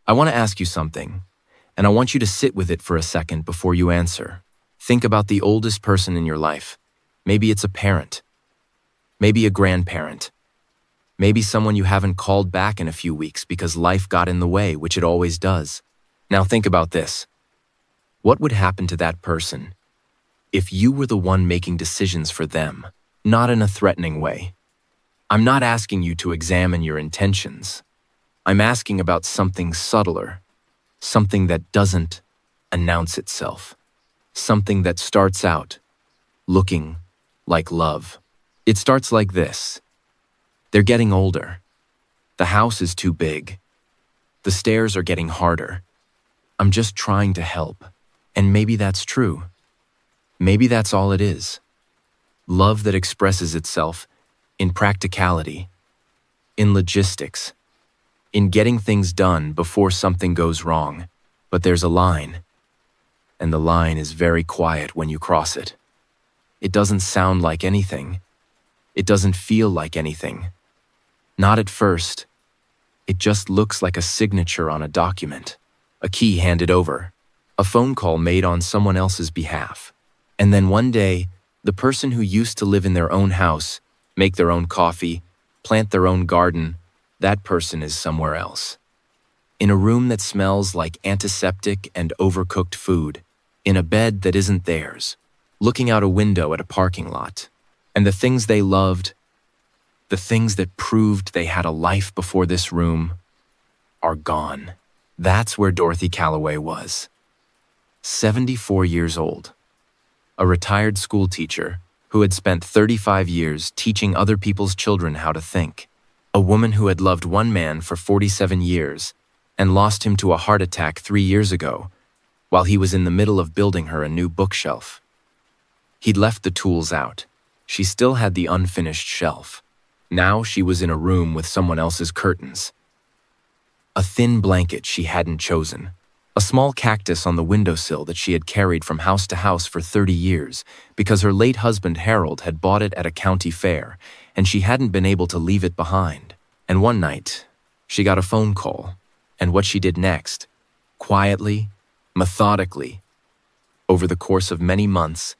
I want to ask you something, and I want you to sit with it for a second before you answer. Think about the oldest person in your life. Maybe it's a parent, maybe a grandparent, maybe someone you haven't called back in a few weeks because life got in the way, which it always does. Now think about this. What would happen to that person if you were the one making decisions for them, not in a threatening way? I'm not asking you to examine your intentions. I'm asking about something subtler, something that doesn't announce itself, something that starts out looking like love. It starts like this. They're getting older. The house is too big. The stairs are getting harder. I'm just trying to help. And maybe that's true. Maybe that's all it is. Love that expresses itself in practicality, in logistics, in getting things done before something goes wrong. But there's a line, and the line is very quiet when you cross it. It doesn't sound like anything. It doesn't feel like anything. Not at first. It just looks like a signature on a document, a key handed over, a phone call made on someone else's behalf. And then one day, the person who used to live in their own house, make their own coffee, plant their own garden, that person is somewhere else. In a room that smells like antiseptic and overcooked food, in a bed that isn't theirs, looking out a window at a parking lot. And the things they loved, the things that proved they had a life before this room, are gone. That's where Dorothy Calloway was. 74 years old. A retired school teacher who had spent 35 years teaching other people's children how to think. A woman who had loved one man for 47 years and lost him to a heart attack 3 years ago while he was in the middle of building her a new bookshelf. He'd left the tools out. She still had the unfinished shelf. Now she was in a room with someone else's curtains. A thin blanket she hadn't chosen. A small cactus on the windowsill that she had carried from house to house for 30 years because her late husband Harold had bought it at a county fair and she hadn't been able to leave it behind. And one night, she got a phone call. And what she did next, quietly, methodically, over the course of many months,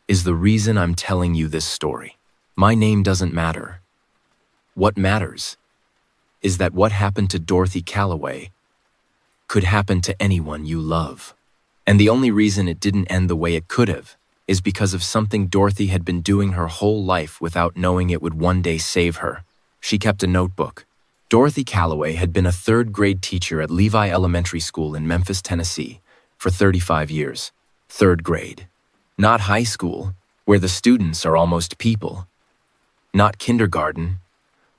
is the reason I'm telling you this story. My name doesn't matter. What matters is that what happened to Dorothy Calloway could happen to anyone you love. And the only reason it didn't end the way it could have is because of something Dorothy had been doing her whole life without knowing it would one day save her. She kept a notebook. Dorothy Calloway had been a third-grade teacher at Levi Elementary School in Memphis, Tennessee, for 35 years. Third grade. Not high school, where the students are almost people. Not kindergarten,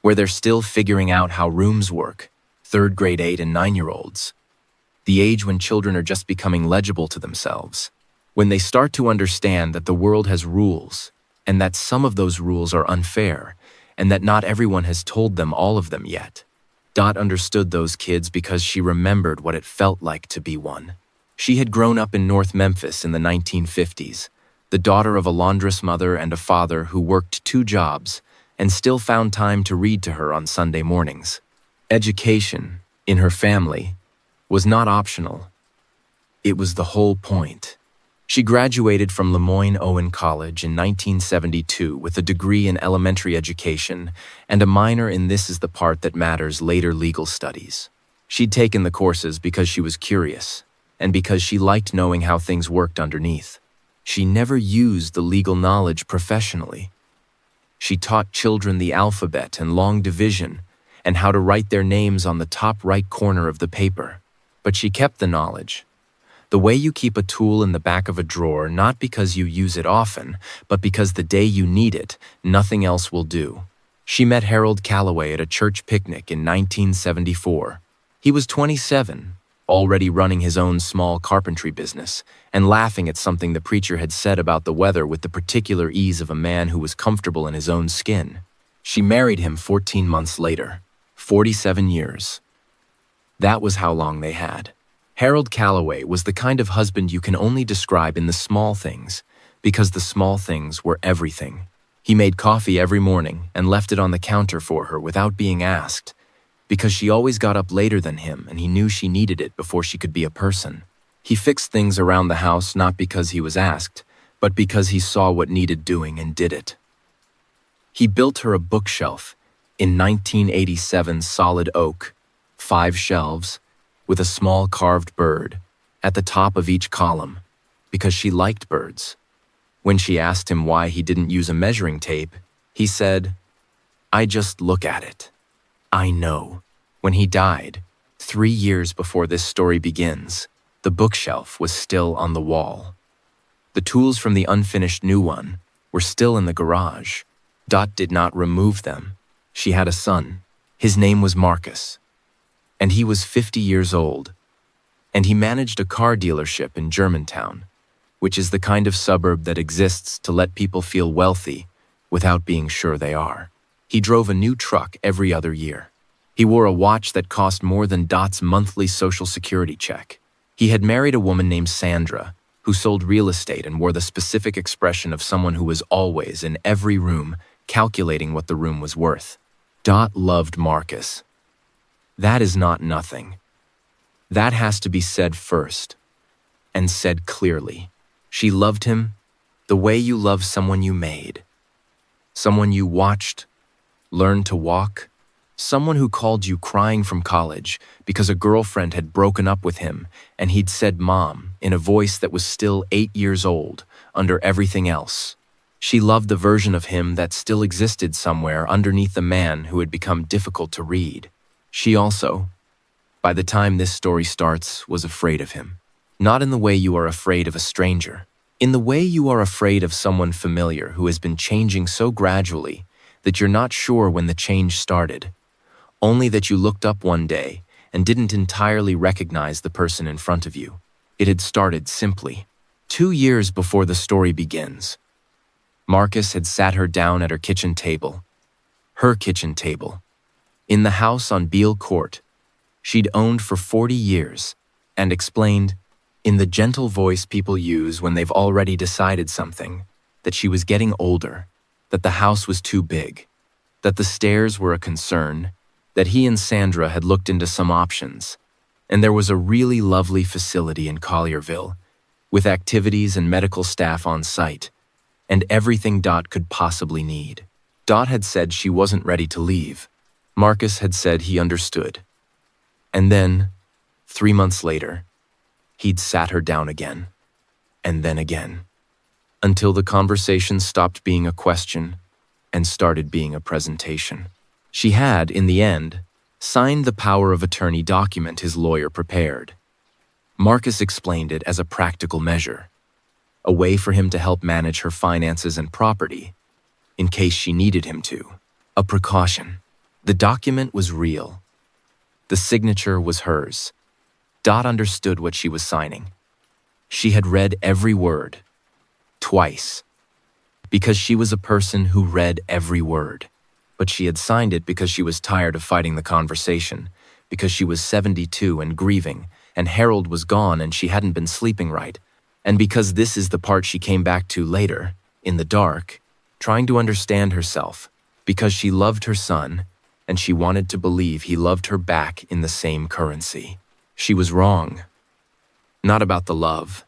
where they're still figuring out how rooms work. Third grade 8 and 9-year-olds. The age when children are just becoming legible to themselves. When they start to understand that the world has rules, and that some of those rules are unfair, and that not everyone has told them all of them yet. Dot understood those kids because she remembered what it felt like to be one. She had grown up in North Memphis in the 1950s, the daughter of a laundress mother and a father who worked 2 jobs and still found time to read to her on Sunday mornings. Education, in her family, was not optional. It was the whole point. She graduated from Lemoyne-Owen College in 1972 with a degree in elementary education and a minor in This Is the Part That Matters later legal studies. She'd taken the courses because she was curious and because she liked knowing how things worked underneath. She never used the legal knowledge professionally. She taught children the alphabet and long division and how to write their names on the top right corner of the paper. But she kept the knowledge. The way you keep a tool in the back of a drawer, not because you use it often, but because the day you need it, nothing else will do. She met Harold Calloway at a church picnic in 1974. He was 27, already running his own small carpentry business, and laughing at something the preacher had said about the weather with the particular ease of a man who was comfortable in his own skin. She married him 14 months later, 47 years. That was how long they had. Harold Calloway was the kind of husband you can only describe in the small things, because the small things were everything. He made coffee every morning and left it on the counter for her without being asked, because she always got up later than him and he knew she needed it before she could be a person. He fixed things around the house not because he was asked, but because he saw what needed doing and did it. He built her a bookshelf in 1987 solid oak, 5 shelves, with a small carved bird at the top of each column, because she liked birds. When she asked him why he didn't use a measuring tape, he said, "I just look at it. I know." When he died, 3 years before this story begins, the bookshelf was still on the wall. The tools from the unfinished new one were still in the garage. Dot did not remove them. She had a son. His name was Marcus. And he was 50 years old. And he managed a car dealership in Germantown, which is the kind of suburb that exists to let people feel wealthy without being sure they are. He drove a new truck every other year. He wore a watch that cost more than Dot's monthly Social Security check. He had married a woman named Sandra, who sold real estate and wore the specific expression of someone who was always in every room calculating what the room was worth. Dot loved Marcus. That is not nothing. That has to be said first, and said clearly. She loved him the way you love someone you made, someone you watched, learned to walk, someone who called you crying from college because a girlfriend had broken up with him and he'd said "Mom" in a voice that was still 8 years old under everything else. She loved the version of him that still existed somewhere underneath the man who had become difficult to read. She also, by the time this story starts, was afraid of him. Not in the way you are afraid of a stranger. In the way you are afraid of someone familiar who has been changing so gradually that you're not sure when the change started, only that you looked up one day and didn't entirely recognize the person in front of you. It had started simply. 2 years before the story begins, Marcus had sat her down at her kitchen table, in the house on Beale Court she'd owned for 40 years, and explained, in the gentle voice people use when they've already decided something, that she was getting older, that the house was too big, that the stairs were a concern, that he and Sandra had looked into some options, and there was a really lovely facility in Collierville, with activities and medical staff on site, and everything Dot could possibly need. Dot had said she wasn't ready to leave. Marcus had said he understood. And then, 3 months later, he'd sat her down again, and then again, until the conversation stopped being a question and started being a presentation. She had, in the end, signed the power of attorney document his lawyer prepared. Marcus explained it as a practical measure, a way for him to help manage her finances and property, in case she needed him to. A precaution. The document was real. The signature was hers. Dot understood what she was signing. She had read every word, twice, because she was a person who read every word. But she had signed it because she was tired of fighting the conversation, because she was 72 and grieving, and Harold was gone and she hadn't been sleeping right, and because this is the part she came back to later, in the dark, trying to understand herself, because she loved her son, and she wanted to believe he loved her back in the same currency. She was wrong. Not about the love,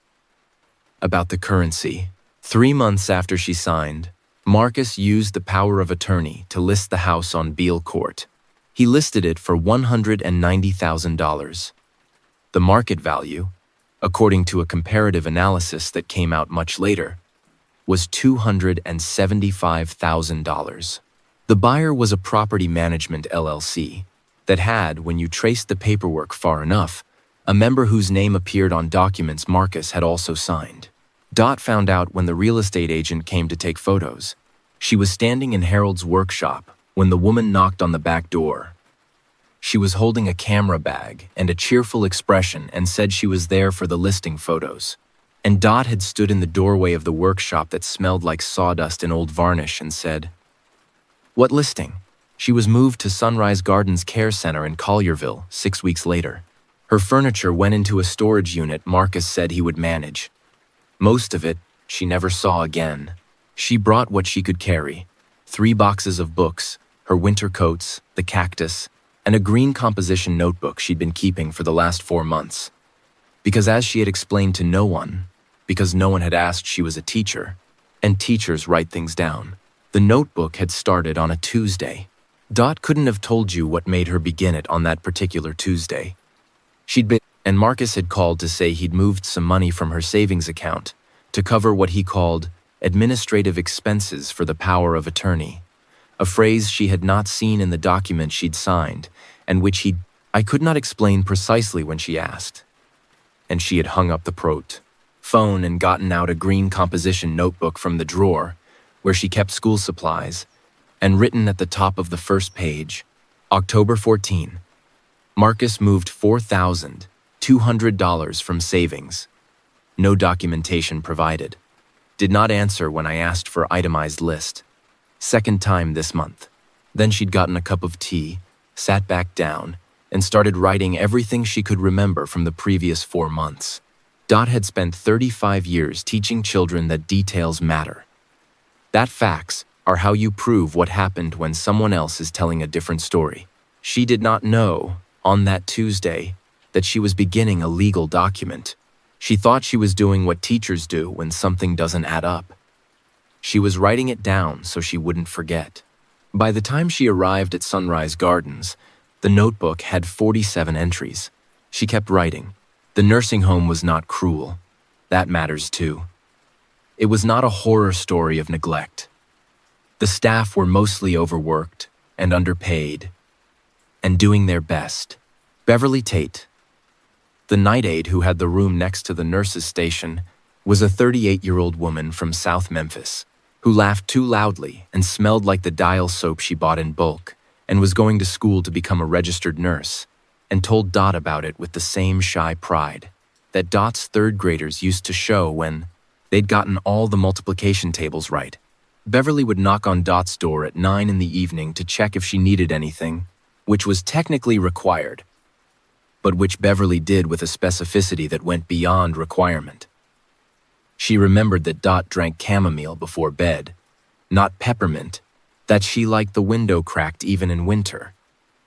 about the currency. 3 months after she signed, Marcus used the power of attorney to list the house on Beale Court. He listed it for $190,000. The market value, according to a comparative analysis that came out much later, was $275,000. The buyer was a property management LLC that had, when you traced the paperwork far enough, a member whose name appeared on documents Marcus had also signed. Dot found out when the real estate agent came to take photos. She was standing in Harold's workshop when the woman knocked on the back door. She was holding a camera bag and a cheerful expression and said she was there for the listing photos. And Dot had stood in the doorway of the workshop that smelled like sawdust and old varnish and said, "What listing?" She was moved to Sunrise Gardens Care Center in Collierville 6 weeks later. Her furniture went into a storage unit Marcus said he would manage. Most of it she never saw again. She brought what she could carry: 3 boxes of books, her winter coats, the cactus, and a green composition notebook she'd been keeping for the last 4 months. Because as she had explained to no one, because no one had asked, she was a teacher, and teachers write things down. The notebook had started on a Tuesday. Dot couldn't have told you what made her begin it on that particular Tuesday. And Marcus had called to say he'd moved some money from her savings account to cover what he called administrative expenses for the power of attorney, a phrase she had not seen in the document she'd signed, and which I could not explain precisely when she asked. And she had hung up the phone and gotten out a green composition notebook from the drawer where she kept school supplies, and written at the top of the first page, October 14. Marcus moved $4,200 from savings. No documentation provided. Did not answer when I asked for itemized list. Second time this month. Then she'd gotten a cup of tea, sat back down, and started writing everything she could remember from the previous 4 months. Dot had spent 35 years teaching children that details matter. That facts are how you prove what happened when someone else is telling a different story. She did not know, on that Tuesday, that she was beginning a legal document. She thought she was doing what teachers do when something doesn't add up. She was writing it down so she wouldn't forget. By the time she arrived at Sunrise Gardens, the notebook had 47 entries. She kept writing. The nursing home was not cruel. That matters too. It was not a horror story of neglect. The staff were mostly overworked and underpaid and doing their best. Beverly Tate, the night aide who had the room next to the nurse's station, was a 38-year-old woman from South Memphis who laughed too loudly and smelled like the Dial soap she bought in bulk and was going to school to become a registered nurse, and told Dot about it with the same shy pride that Dot's third graders used to show when they'd gotten all the multiplication tables right. Beverly would knock on Dot's door at 9 in the evening to check if she needed anything, which was technically required, but which Beverly did with a specificity that went beyond requirement. She remembered that Dot drank chamomile before bed, not peppermint, that she liked the window cracked even in winter,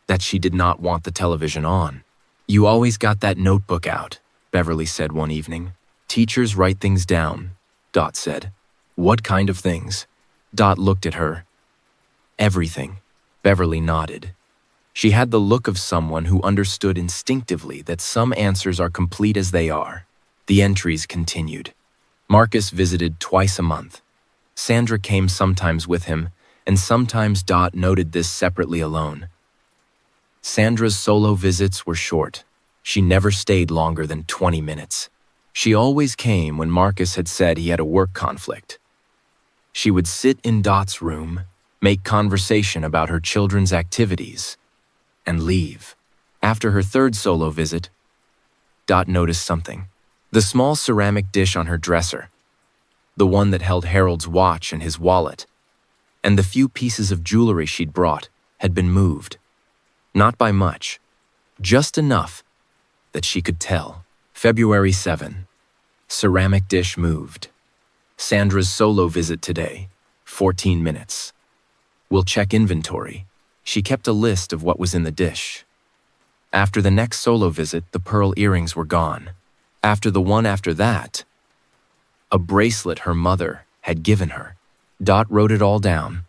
that she did not want the television on. "You always got that notebook out," Beverly said one evening. "Teachers write things down," Dot said. "What kind of things?" Dot looked at her. "Everything." Beverly nodded. She had the look of someone who understood instinctively that some answers are complete as they are. The entries continued. Marcus visited twice a month. Sandra came sometimes with him, and sometimes Dot noted this separately alone. Sandra's solo visits were short. She never stayed longer than 20 minutes. She always came when Marcus had said he had a work conflict. She would sit in Dot's room, make conversation about her children's activities, and leave. After her third solo visit, Dot noticed something. The small ceramic dish on her dresser, the one that held Harold's watch and his wallet, and the few pieces of jewelry she'd brought, had been moved. Not by much, just enough that she could tell. February 7. Ceramic dish moved. Sandra's solo visit today, 14 minutes. We'll check inventory. She kept a list of what was in the dish. After the next solo visit, the pearl earrings were gone. After the one after that, a bracelet her mother had given her. Dot wrote it all down.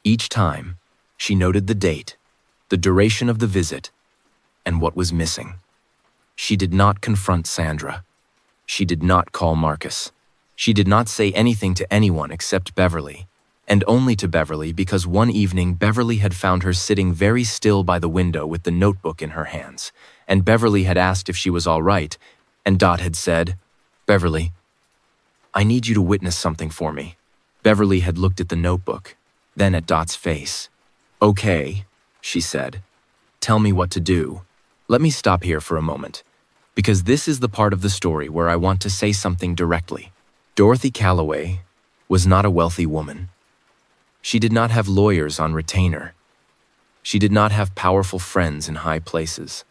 Each time, she noted the date, the duration of the visit, and what was missing. She did not confront Sandra. She did not call Marcus. She did not say anything to anyone except Beverly, and only to Beverly because one evening Beverly had found her sitting very still by the window with the notebook in her hands, and Beverly had asked if she was all right, and Dot had said, "Beverly, I need you to witness something for me." Beverly had looked at the notebook, then at Dot's face. "Okay," she said. "Tell me what to do." Let me stop here for a moment, because this is the part of the story where I want to say something directly. Dorothy Calloway was not a wealthy woman. She did not have lawyers on retainer. She did not have powerful friends in high places.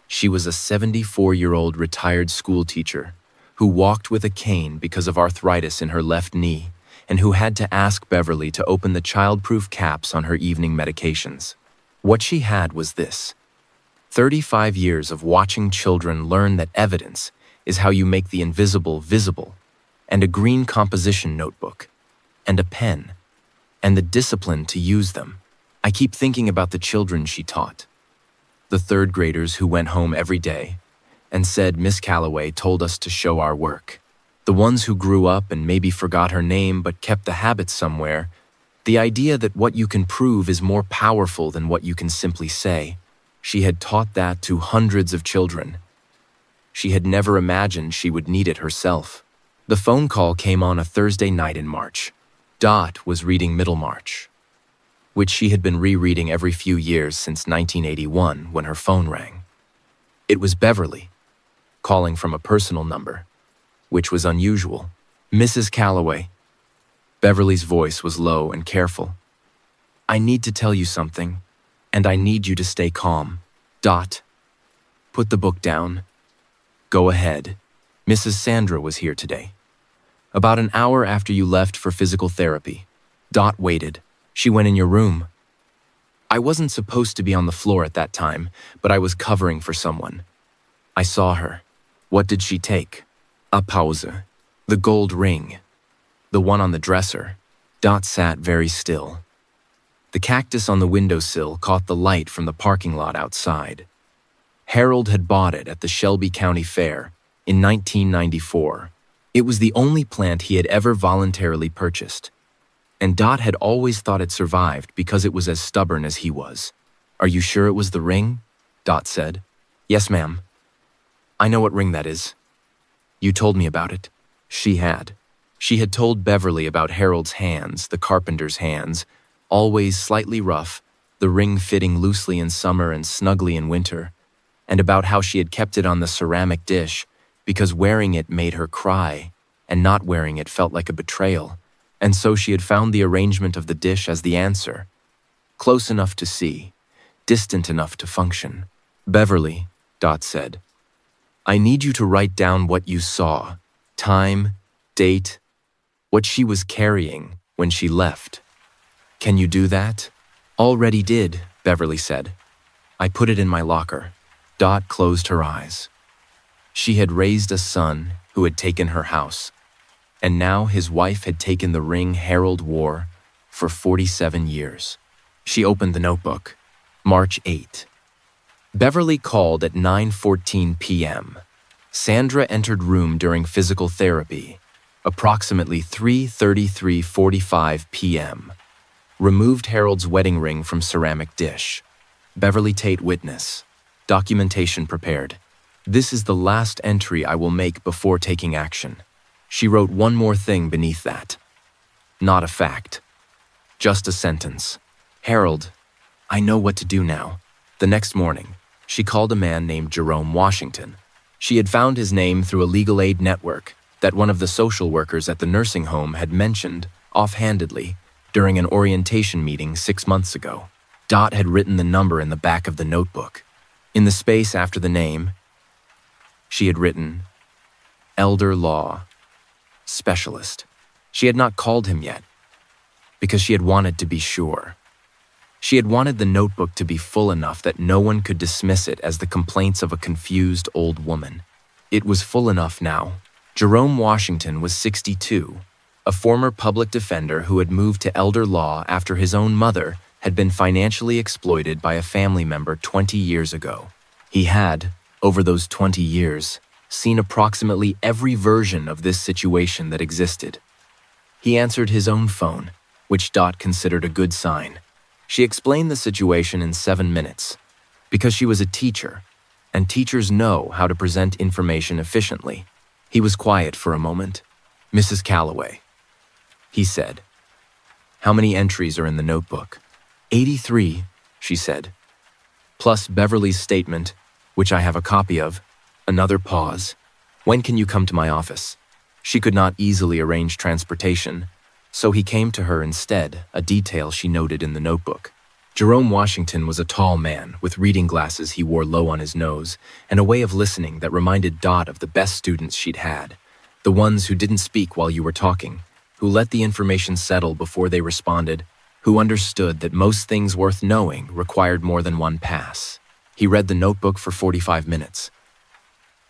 She was a 74-year-old retired school teacher who walked with a cane because of arthritis in her left knee and who had to ask Beverly to open the child-proof caps on her evening medications. What she had was this: 35 years of watching children learn that evidence is how you make the invisible visible, and a green composition notebook, and a pen, and the discipline to use them. I keep thinking about the children she taught. The third graders who went home every day and said Miss Calloway told us to show our work. The ones who grew up and maybe forgot her name but kept the habit somewhere. The idea that what you can prove is more powerful than what you can simply say. She had taught that to hundreds of children. She had never imagined she would need it herself. The phone call came on a Thursday night in March. Dot was reading Middlemarch, which she had been rereading every few years since 1981 when her phone rang. It was Beverly, calling from a personal number, which was unusual. Mrs. Calloway. Beverly's voice was low and careful. I need to tell you something, and I need you to stay calm. Dot. Put the book down. Go ahead. Mrs. Sandra was here today. About an hour after you left for physical therapy. Dot waited. She went in your room. I wasn't supposed to be on the floor at that time, but I was covering for someone. I saw her. What did she take? A pause. The gold ring. The one on the dresser. Dot sat very still. The cactus on the windowsill caught the light from the parking lot outside. Harold had bought it at the Shelby County Fair in 1994. It was the only plant he had ever voluntarily purchased, and Dot had always thought it survived because it was as stubborn as he was. Are you sure it was the ring? Dot said. Yes, ma'am. I know what ring that is. You told me about it. She had. She had told Beverly about Harold's hands, the carpenter's hands, always slightly rough, the ring fitting loosely in summer and snugly in winter, and about how she had kept it on the ceramic dish because wearing it made her cry, and not wearing it felt like a betrayal, and so she had found the arrangement of the dish as the answer. Close enough to see, distant enough to function. Beverly, Dot said, I need you to write down what you saw, time, date, what she was carrying when she left. Can you do that? Already did, Beverly said. I put it in my locker. Dot closed her eyes. She had raised a son who had taken her house, and now his wife had taken the ring Harold wore for 47 years. She opened the notebook. March 8. Beverly called at 9:14 p.m. Sandra entered room during physical therapy, approximately 3:33:45 p.m. Removed Harold's wedding ring from ceramic dish. Beverly Tate witness. Documentation prepared. This is the last entry I will make before taking action. She wrote one more thing beneath that. Not a fact. Just a sentence. Harold, I know what to do now. The next morning, she called a man named Jerome Washington. She had found his name through a legal aid network that one of the social workers at the nursing home had mentioned offhandedly during an orientation meeting 6 months ago. Dot had written the number in the back of the notebook. In the space after the name, she had written, Elder Law Specialist. She had not called him yet, because she had wanted to be sure. She had wanted the notebook to be full enough that no one could dismiss it as the complaints of a confused old woman. It was full enough now. Jerome Washington was 62, a former public defender who had moved to elder law after his own mother had been financially exploited by a family member 20 years ago. He had, over those 20 years, seen approximately every version of this situation that existed. He answered his own phone, which Dot considered a good sign. She explained the situation in 7 minutes, because she was a teacher, and teachers know how to present information efficiently. He was quiet for a moment. Mrs. Calloway, he said. How many entries are in the notebook? 83, she said. Plus Beverly's statement, which I have a copy of. Another pause. When can you come to my office? She could not easily arrange transportation, so he came to her instead, a detail she noted in the notebook. Jerome Washington was a tall man with reading glasses he wore low on his nose and a way of listening that reminded Dot of the best students she'd had, the ones who didn't speak while you were talking, who let the information settle before they responded, who understood that most things worth knowing required more than one pass. He read the notebook for 45 minutes.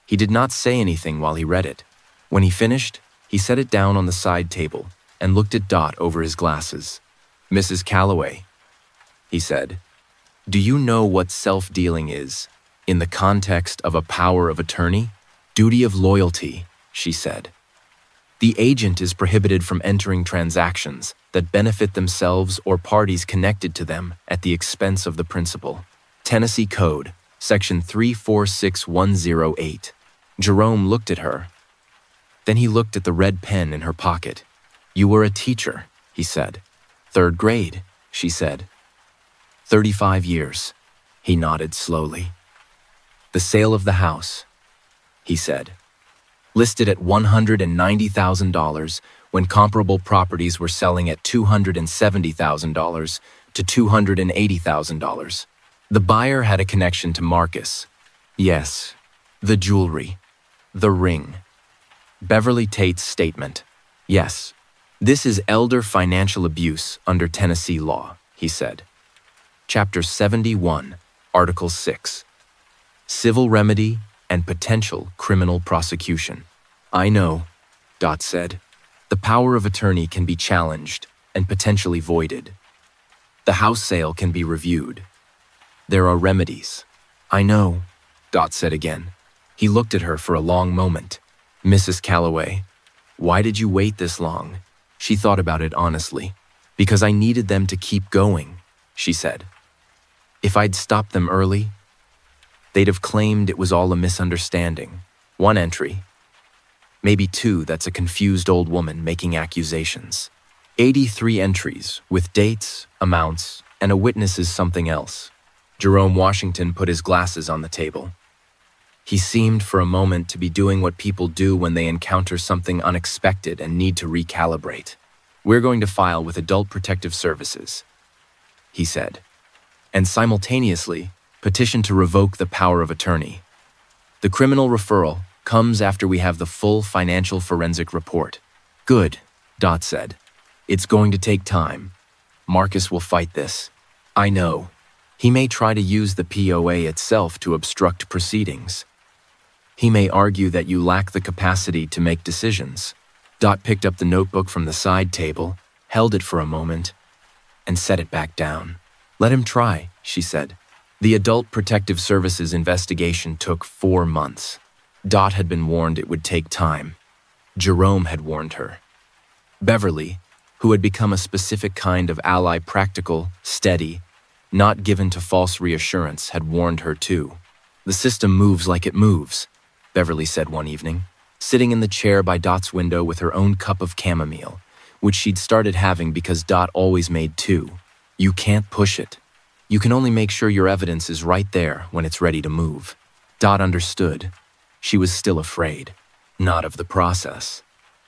He did not say anything while he read it. When he finished, he set it down on the side table and looked at Dot over his glasses. "Mrs. Calloway," he said, "do you know what self-dealing is in the context of a power of attorney?" "Duty of loyalty," she said. "The agent is prohibited from entering transactions that benefit themselves or parties connected to them at the expense of the principal." Tennessee Code, Section 346108. Jerome looked at her. Then he looked at the red pen in her pocket. "You were a teacher," he said. "Third grade," she said. 35 years. He nodded slowly. "The sale of the house," he said. "Listed at $190,000 when comparable properties were selling at $270,000 to $280,000. The buyer had a connection to Marcus. Yes, the jewelry, the ring. Beverly Tate's statement. Yes, this is elder financial abuse under Tennessee law," he said. Chapter 71, Article 6. Civil remedy and potential criminal prosecution. "I know," Dot said. "The power of attorney can be challenged and potentially voided. The house sale can be reviewed. There are remedies." "I know," Dot said again. He looked at her for a long moment. "Mrs. Calloway, why did you wait this long?" She thought about it honestly. "Because I needed them to keep going," she said. "If I'd stopped them early, they'd have claimed it was all a misunderstanding. One entry. Maybe two, that's a confused old woman making accusations. 83 entries, with dates, amounts, and a witness is something else." Jerome Washington put his glasses on the table. He seemed for a moment to be doing what people do when they encounter something unexpected and need to recalibrate. "We're going to file with Adult Protective Services," he said, "and simultaneously petition to revoke the power of attorney. The criminal referral comes after we have the full financial forensic report." "Good," Dot said. "It's going to take time. Marcus will fight this. I know. He may try to use the POA itself to obstruct proceedings. He may argue that you lack the capacity to make decisions." Dot picked up the notebook from the side table, held it for a moment, and set it back down. "Let him try," she said. The Adult Protective Services investigation took 4 months. Dot had been warned it would take time. Jerome had warned her. Beverly, who had become a specific kind of ally, practical, steady, not given to false reassurance, had warned her too. "The system moves like it moves," Beverly said one evening, sitting in the chair by Dot's window with her own cup of chamomile, which she'd started having because Dot always made 2. "You can't push it. You can only make sure your evidence is right there when it's ready to move." Dot understood. She was still afraid. Not of the process.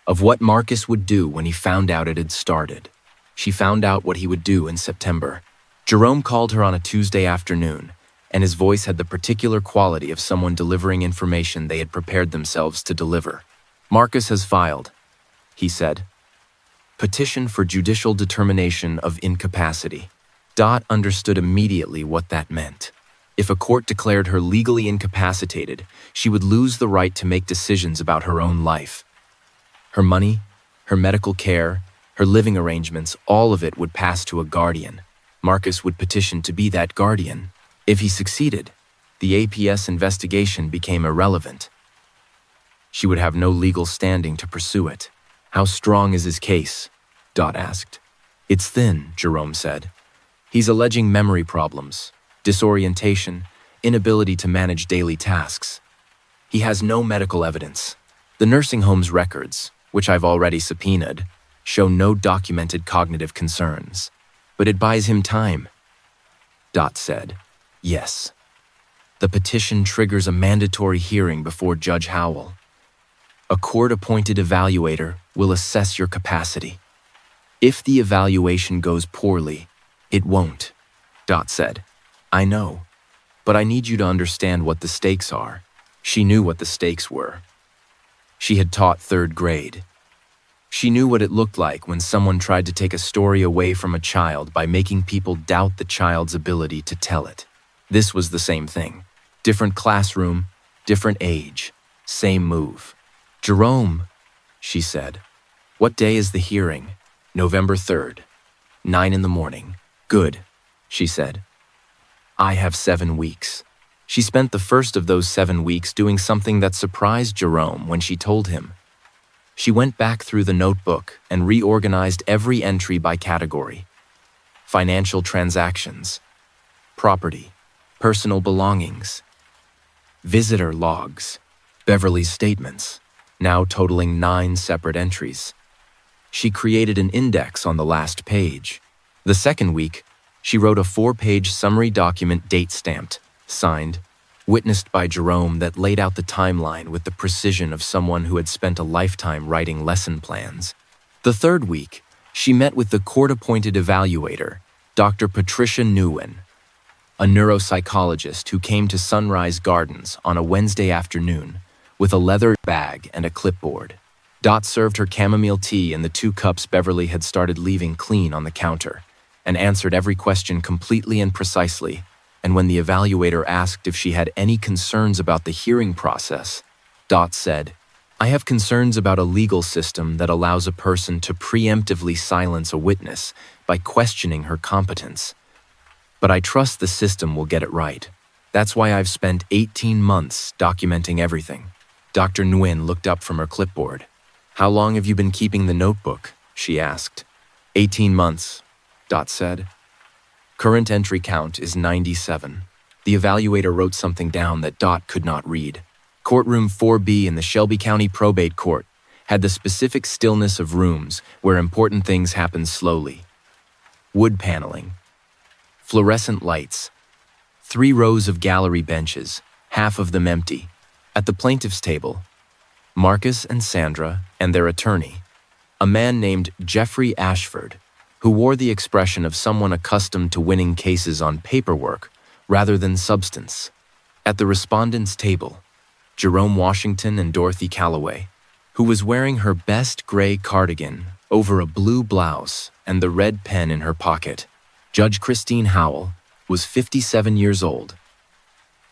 Of what Marcus would do when he found out it had started. She found out what he would do in September. Jerome called her on a Tuesday afternoon, and his voice had the particular quality of someone delivering information they had prepared themselves to deliver. "Marcus has filed," he said. "Petition for judicial determination of incapacity." Dot understood immediately what that meant. If a court declared her legally incapacitated, she would lose the right to make decisions about her own life. Her money, her medical care, her living arrangements, all of it would pass to a guardian. Marcus would petition to be that guardian. If he succeeded, the APS investigation became irrelevant. She would have no legal standing to pursue it. "How strong is his case?" Dot asked. "It's thin," Jerome said. "He's alleging memory problems, disorientation, inability to manage daily tasks. He has no medical evidence. The nursing home's records, which I've already subpoenaed, show no documented cognitive concerns. But it buys him time." Dot said, "Yes. The petition triggers a mandatory hearing before Judge Howell. A court-appointed evaluator will assess your capacity. If the evaluation goes poorly, it won't," Dot said. "I know, but I need you to understand what the stakes are." She knew what the stakes were. She had taught 3rd grade. She knew what it looked like when someone tried to take a story away from a child by making people doubt the child's ability to tell it. This was the same thing. Different classroom, different age, same move. "Jerome," she said. "What day is the hearing?" "November 3rd, 9 in the morning." "Good," she said. "I have 7 weeks." She spent the first of those 7 weeks doing something that surprised Jerome when she told him. She went back through the notebook and reorganized every entry by category: financial transactions, property, personal belongings, visitor logs, Beverly's statements, now totaling 9 separate entries. She created an index on the last page. The second week, she wrote a 4-page summary document date-stamped, signed, witnessed by Jerome that laid out the timeline with the precision of someone who had spent a lifetime writing lesson plans. The third week, she met with the court-appointed evaluator, Dr. Patricia Nguyen, a neuropsychologist who came to Sunrise Gardens on a Wednesday afternoon with a leather bag and a clipboard. Dot served her chamomile tea in the 2 cups Beverly had started leaving clean on the counter, and answered every question completely and precisely. And when the evaluator asked if she had any concerns about the hearing process, Dot said, "I have concerns about a legal system that allows a person to preemptively silence a witness by questioning her competence. But I trust the system will get it right. That's why I've spent 18 months documenting everything." Dr. Nguyen looked up from her clipboard. "How long have you been keeping the notebook?" she asked. 18 months, Dot said. "Current entry count is 97. The evaluator wrote something down that Dot could not read. Courtroom 4B in the Shelby County Probate Court had the specific stillness of rooms where important things happen slowly. Wood paneling, fluorescent lights, 3 rows of gallery benches, half of them empty. At the plaintiff's table, Marcus and Sandra and their attorney, a man named Jeffrey Ashford, who wore the expression of someone accustomed to winning cases on paperwork rather than substance. At the respondent's table, Jerome Washington and Dorothy Calloway, who was wearing her best gray cardigan over a blue blouse and the red pen in her pocket. Judge Christine Howell was 57 years old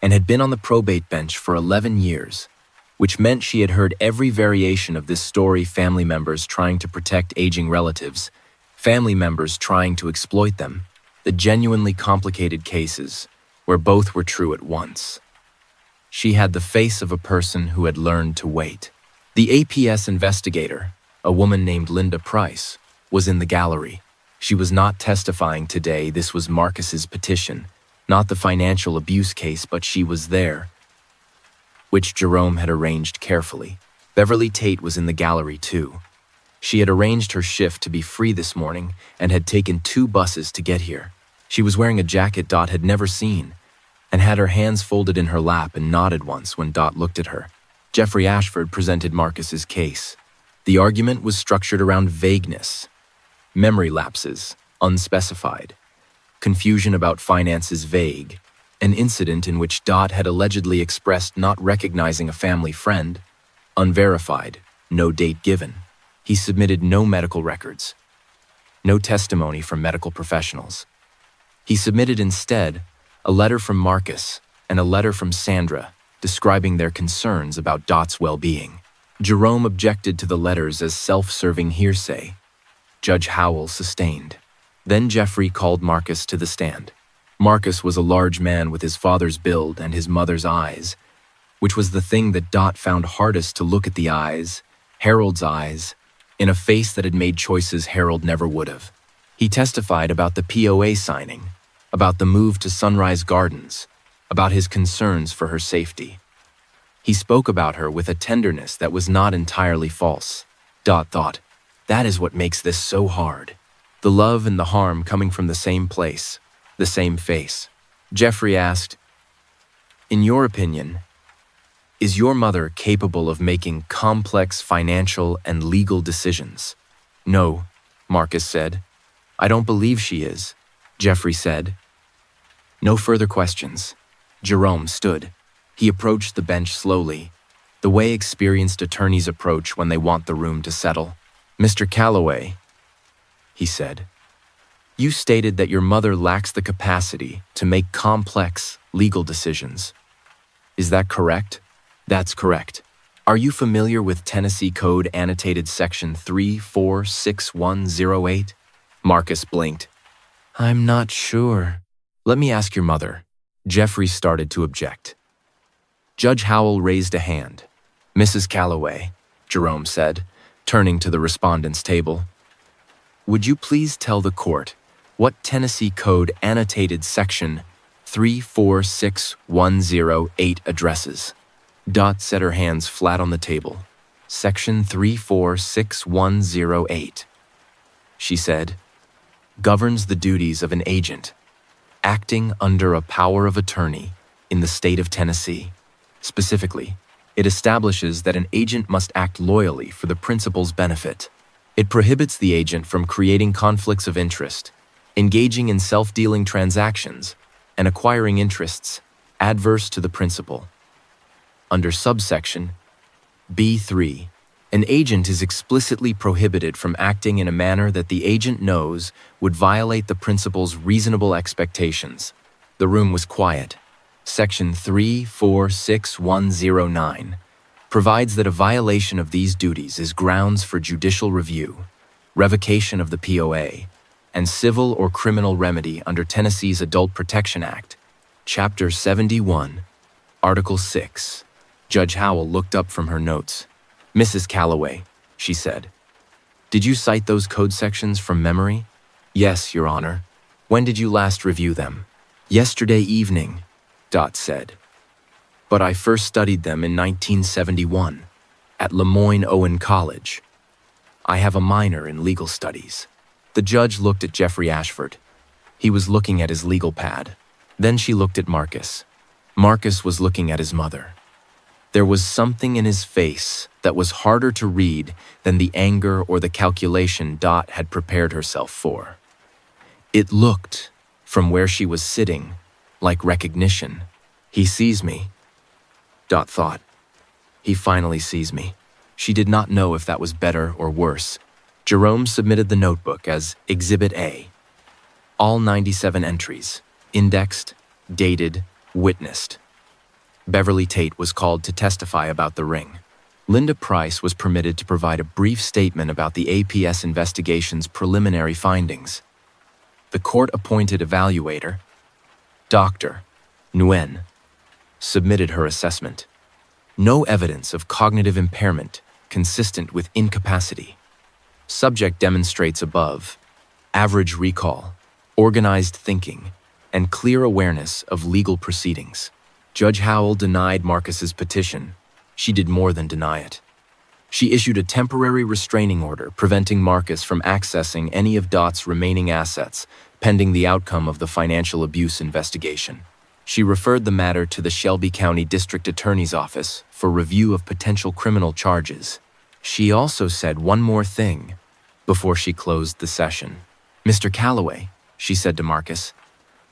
and had been on the probate bench for 11 years, which meant she had heard every variation of this story: family members trying to protect aging relatives, family members trying to exploit them, the genuinely complicated cases where both were true at once. She had the face of a person who had learned to wait. The APS investigator, a woman named Linda Price, was in the gallery. She was not testifying today. This was Marcus's petition, not the financial abuse case, but she was there, which Jerome had arranged carefully. Beverly Tate was in the gallery too. She had arranged her shift to be free this morning and had taken 2 buses to get here. She was wearing a jacket Dot had never seen and had her hands folded in her lap and nodded once when Dot looked at her. Jeffrey Ashford presented Marcus's case. The argument was structured around vagueness, memory lapses, unspecified, confusion about finances, vague, an incident in which Dot had allegedly expressed not recognizing a family friend, unverified, no date given. He submitted no medical records, no testimony from medical professionals. He submitted instead a letter from Marcus and a letter from Sandra describing their concerns about Dot's well-being. Jerome objected to the letters as self-serving hearsay. Judge Howell sustained. Then Jeffrey called Marcus to the stand. Marcus was a large man with his father's build and his mother's eyes, which was the thing that Dot found hardest to look at: the eyes, Harold's eyes, in a face that had made choices Harold never would have. He testified about the POA signing, about the move to Sunrise Gardens, about his concerns for her safety. He spoke about her with a tenderness that was not entirely false. Dot thought, that is what makes this so hard. The love and the harm coming from the same place, the same face. Jeffrey asked, "In your opinion, is your mother capable of making complex financial and legal decisions?" "No," Marcus said. "I don't believe she is," Jeffrey said. No further questions. Jerome stood. He approached the bench slowly, the way experienced attorneys approach when they want the room to settle. Mr. Calloway, he said, you stated that your mother lacks the capacity to make complex legal decisions. Is that correct? That's correct. Are you familiar with Tennessee Code annotated section 346108? Marcus blinked. I'm not sure. Let me ask your mother. Jeffrey started to object. Judge Howell raised a hand. Mrs. Calloway, Jerome said, turning to the respondent's table. Would you please tell the court what Tennessee Code annotated section 346108 addresses? Dot set her hands flat on the table. Section 346108, she said, governs the duties of an agent acting under a power of attorney in the state of Tennessee. Specifically, it establishes that an agent must act loyally for the principal's benefit. It prohibits the agent from creating conflicts of interest, engaging in self-dealing transactions, and acquiring interests adverse to the principal. Under subsection B3, an agent is explicitly prohibited from acting in a manner that the agent knows would violate the principal's reasonable expectations. The room was quiet. Section 346109 provides that a violation of these duties is grounds for judicial review, revocation of the POA, and civil or criminal remedy under Tennessee's Adult Protection Act, Chapter 71, Article 6. Judge Howell looked up from her notes. Mrs. Calloway, she said, did you cite those code sections from memory? Yes, Your Honor. When did you last review them? Yesterday evening, Dot said. But I first studied them in 1971 at Lemoyne-Owen College. I have a minor in legal studies. The judge looked at Jeffrey Ashford. He was looking at his legal pad. Then she looked at Marcus. Marcus was looking at his mother. There was something in his face that was harder to read than the anger or the calculation Dot had prepared herself for. It looked, from where she was sitting, like recognition. He sees me, Dot thought. He finally sees me. She did not know if that was better or worse. Jerome submitted the notebook as Exhibit A. All 97 entries, indexed, dated, witnessed. Beverly Tate was called to testify about the ring. Linda Price was permitted to provide a brief statement about the APS investigation's preliminary findings. The court-appointed evaluator, Dr. Nguyen, submitted her assessment. No evidence of cognitive impairment consistent with incapacity. Subject demonstrates above average recall, organized thinking, and clear awareness of legal proceedings. Judge Howell denied Marcus's petition. She did more than deny it. She issued a temporary restraining order preventing Marcus from accessing any of Dot's remaining assets pending the outcome of the financial abuse investigation. She referred the matter to the Shelby County District Attorney's Office for review of potential criminal charges. She also said one more thing before she closed the session. Mr. Calloway, she said to Marcus,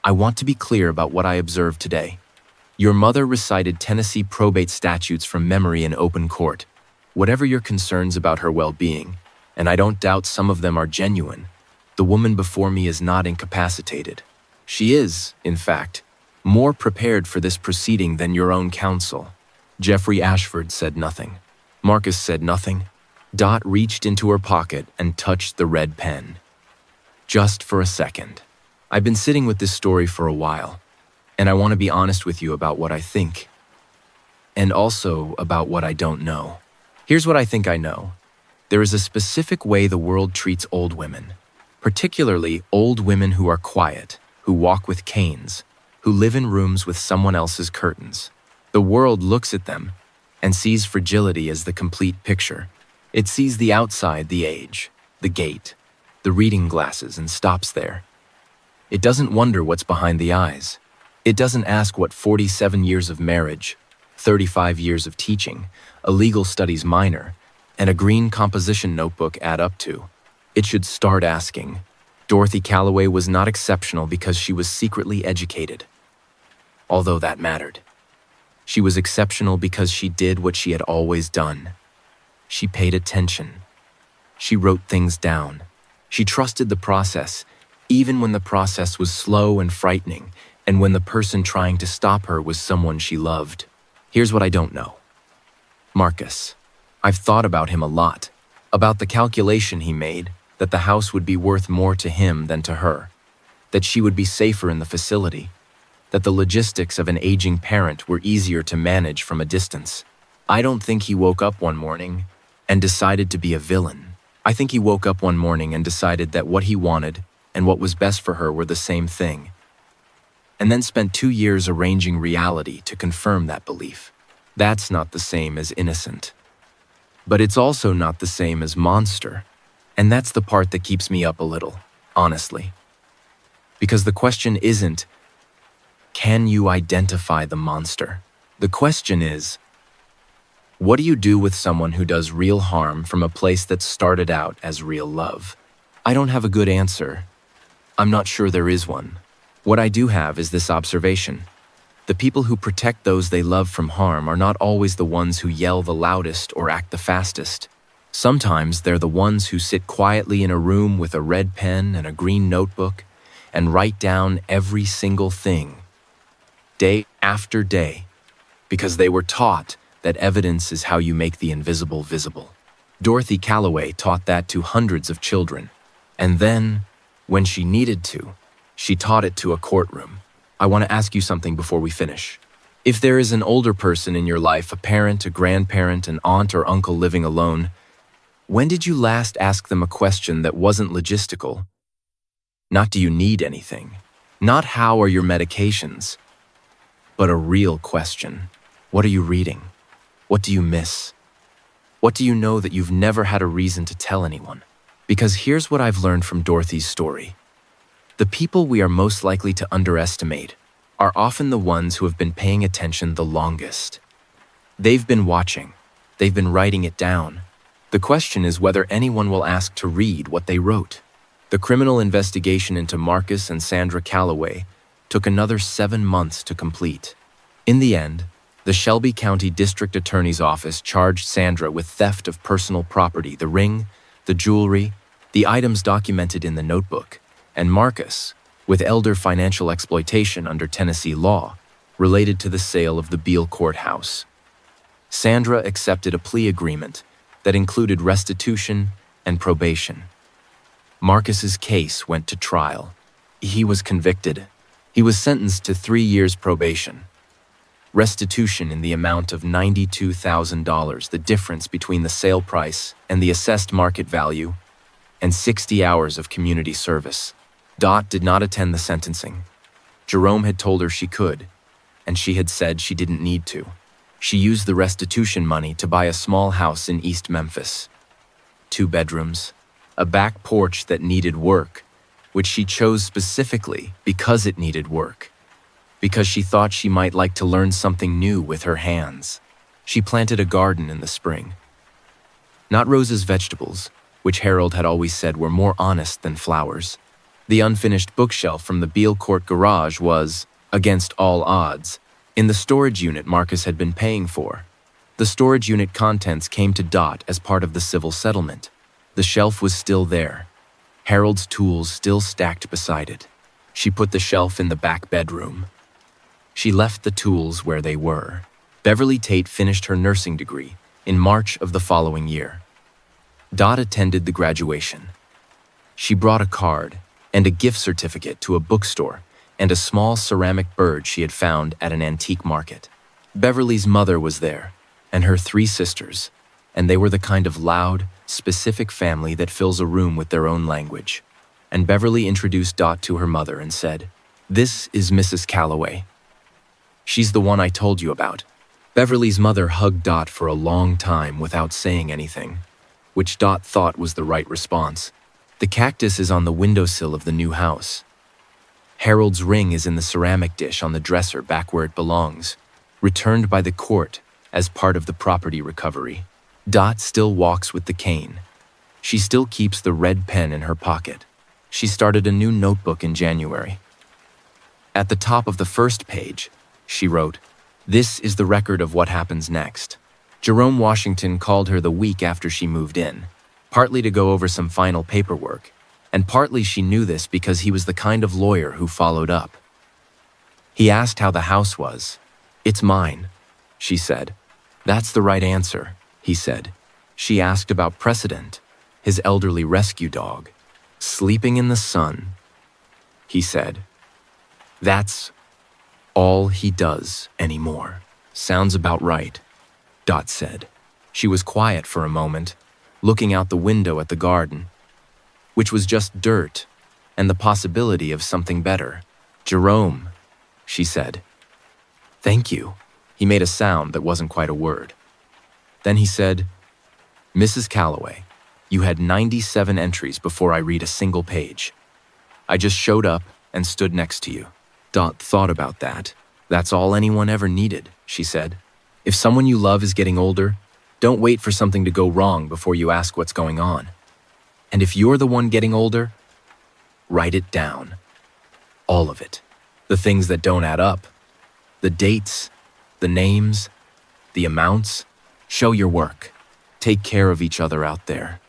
I want to be clear about what I observed today. Your mother recited Tennessee probate statutes from memory in open court. Whatever your concerns about her well-being, and I don't doubt some of them are genuine, the woman before me is not incapacitated. She is, in fact, more prepared for this proceeding than your own counsel. Jeffrey Ashford said nothing. Marcus said nothing. Dot reached into her pocket and touched the red pen. Just for a second. I've been sitting with this story for a while, and I want to be honest with you about what I think, and also about what I don't know. Here's what I think I know. There is a specific way the world treats old women, particularly old women who are quiet, who walk with canes, who live in rooms with someone else's curtains. The world looks at them and sees fragility as the complete picture. It sees the outside, the age, the gait, the reading glasses, and stops there. It doesn't wonder what's behind the eyes. It doesn't ask what 47 years of marriage, 35 years of teaching, a legal studies minor, and a green composition notebook add up to. It should start asking. Dorothy Calloway was not exceptional because she was secretly educated, although that mattered. She was exceptional because she did what she had always done. She paid attention. She wrote things down. She trusted the process, even when the process was slow and frightening, and when the person trying to stop her was someone she loved. Here's what I don't know. Marcus. I've thought about him a lot, about the calculation he made, that the house would be worth more to him than to her, that she would be safer in the facility, that the logistics of an aging parent were easier to manage from a distance. I don't think he woke up one morning and decided to be a villain. I think he woke up one morning and decided that what he wanted and what was best for her were the same thing, and then spent 2 years arranging reality to confirm that belief. That's not the same as innocent. But it's also not the same as monster. And that's the part that keeps me up a little, honestly. Because the question isn't, can you identify the monster? The question is, what do you do with someone who does real harm from a place that started out as real love? I don't have a good answer. I'm not sure there is one. What I do have is this observation. The people who protect those they love from harm are not always the ones who yell the loudest or act the fastest. Sometimes they're the ones who sit quietly in a room with a red pen and a green notebook and write down every single thing, day after day, because they were taught that evidence is how you make the invisible visible. Dorothy Calloway taught that to hundreds of children, and then, when she needed to, she taught it to a courtroom. I want to ask you something before we finish. If there is an older person in your life, a parent, a grandparent, an aunt or uncle living alone, when did you last ask them a question that wasn't logistical? Not do you need anything? Not how are your medications? But a real question. What are you reading? What do you miss? What do you know that you've never had a reason to tell anyone? Because here's what I've learned from Dorothy's story. The people we are most likely to underestimate are often the ones who have been paying attention the longest. They've been watching. They've been writing it down. The question is whether anyone will ask to read what they wrote. The criminal investigation into Marcus and Sandra Calloway took another 7 months to complete. In the end, the Shelby County District Attorney's Office charged Sandra with theft of personal property, the ring, the jewelry, the items documented in the notebook, and Marcus with elder financial exploitation under Tennessee law related to the sale of the Beale courthouse. Sandra accepted a plea agreement that included restitution and probation. Marcus's case went to trial. He was convicted. He was sentenced to 3 years probation. Restitution in the amount of $92,000, the difference between the sale price and the assessed market value, and 60 hours of community service. Dot did not attend the sentencing. Jerome had told her she could, and she had said she didn't need to. She used the restitution money to buy a small house in East Memphis. 2 bedrooms, a back porch that needed work, which she chose specifically because it needed work, because she thought she might like to learn something new with her hands. She planted a garden in the spring. Not Rose's vegetables, which Harold had always said were more honest than flowers. The unfinished bookshelf from the Beale Court garage was, against all odds, in the storage unit Marcus had been paying for. The storage unit contents came to Dot as part of the civil settlement. The shelf was still there, Harold's tools still stacked beside it. She put the shelf in the back bedroom. She left the tools where they were. Beverly Tate finished her nursing degree in March of the following year. Dot attended the graduation. She brought a card and a gift certificate to a bookstore and a small ceramic bird she had found at an antique market. Beverly's mother was there, and her 3 sisters, and they were the kind of loud, specific family that fills a room with their own language. And Beverly introduced Dot to her mother and said, "This is Mrs. Calloway. She's the one I told you about." Beverly's mother hugged Dot for a long time without saying anything, which Dot thought was the right response. The cactus is on the windowsill of the new house. Harold's ring is in the ceramic dish on the dresser back where it belongs, returned by the court as part of the property recovery. Dot still walks with the cane. She still keeps the red pen in her pocket. She started a new notebook in January. At the top of the first page, she wrote, "This is the record of what happens next." Jerome Washington called her the week after she moved in. partly to go over some final paperwork, and partly she knew this because he was the kind of lawyer who followed up. He asked how the house was. "It's mine," she said. "That's the right answer," he said. She asked about Precedent, his elderly rescue dog. "Sleeping in the sun," he said. "That's all he does anymore." "Sounds about right," Dot said. She was quiet for a moment, looking out the window at the garden, which was just dirt and the possibility of something better. "Jerome," she said. "Thank you." He made a sound that wasn't quite a word. Then he said, "Mrs. Calloway, you had 97 entries before I read a single page. I just showed up and stood next to you." Dot thought about that. "That's all anyone ever needed," she said. "If someone you love is getting older, don't wait for something to go wrong before you ask what's going on. And if you're the one getting older, write it down. All of it. The things that don't add up. The dates, the names, the amounts. Show your work. Take care of each other out there."